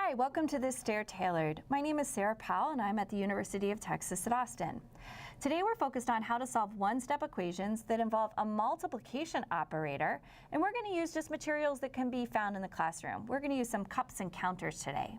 Hi, welcome to this STAIR Tailored. My name is Sarah Powell and I'm at the University of Texas at Austin. Today we're focused on how to solve one-step equations that involve a multiplication operator, and we're going to use just materials that can be found in the classroom. We're going to use some cups and counters today.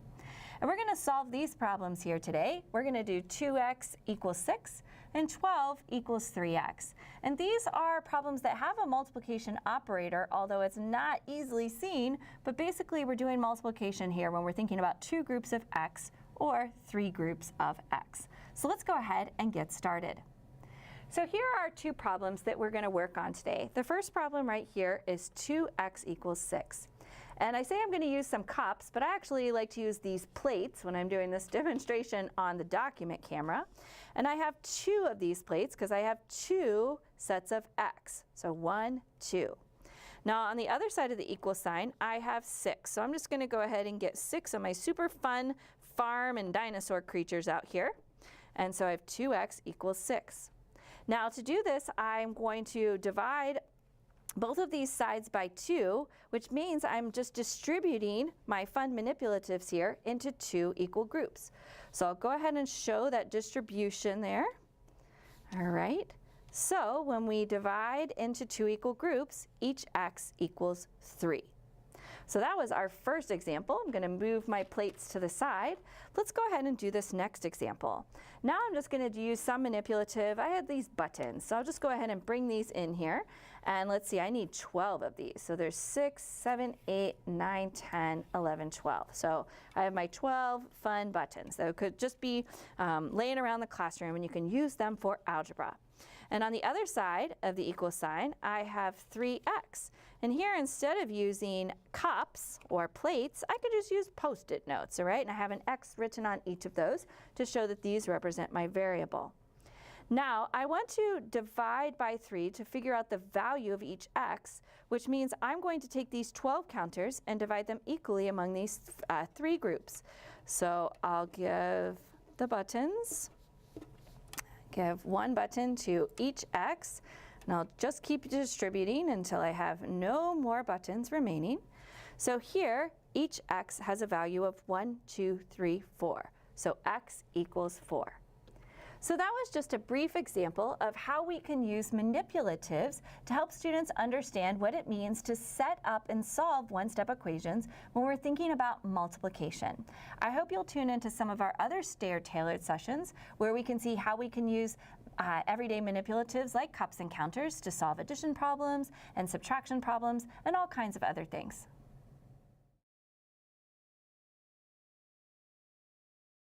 And we're going to solve these problems here today. We're going to do 2x equals 6 and 12 equals 3x. And these are problems that have a multiplication operator, although it's not easily seen, but basically we're doing multiplication here when we're thinking about two groups of x or three groups of x. So let's go ahead and get started. So here are two problems that we're going to work on today. The first problem right here is 2x equals 6. And I say I'm going to use some cups, but I actually like to use these plates when I'm doing this demonstration on the document camera. And I have two of these plates because I have two sets of x. So 1, 2. Now on the other side of the equal sign, I have 6. So I'm just going to go ahead and get 6 of my super fun farm and dinosaur creatures out here. And so I have 2x equals 6. Now to do this, I'm going to divide both of these sides by 2, which means I'm just distributing my fun manipulatives here into two equal groups. So I'll go ahead and show that distribution there. All right. So when we divide into two equal groups, each x equals 3. So that was our first example. I'm going to move my plates to the side. Let's go ahead and do this next example. Now I'm just going to use some manipulative. I had these buttons, so I'll just go ahead and bring these in here. And let's see, I need 12 of these. So there's 6, 7, 8, 9, 10, 11, 12. So I have my 12 fun buttons that could just be laying around the classroom, and you can use them for algebra. And on the other side of the equal sign, I have 3x. And here, instead of using cups or plates, I could just use Post-it notes, all right? And I have an x written on each of those to show that these represent my variable. Now, I want to divide by 3 to figure out the value of each x, which means I'm going to take these 12 counters and divide them equally among these three groups. So I'll give the buttons, give one button to each x, and I'll just keep distributing until I have no more buttons remaining. So here, each x has a value of 1, 2, 3, 4. So x equals 4. So that was just a brief example of how we can use manipulatives to help students understand what it means to set up and solve one-step equations when we're thinking about multiplication. I hope you'll tune into some of our other STAIR tailored sessions where we can see how we can use everyday manipulatives like cups and counters to solve addition problems and subtraction problems and all kinds of other things.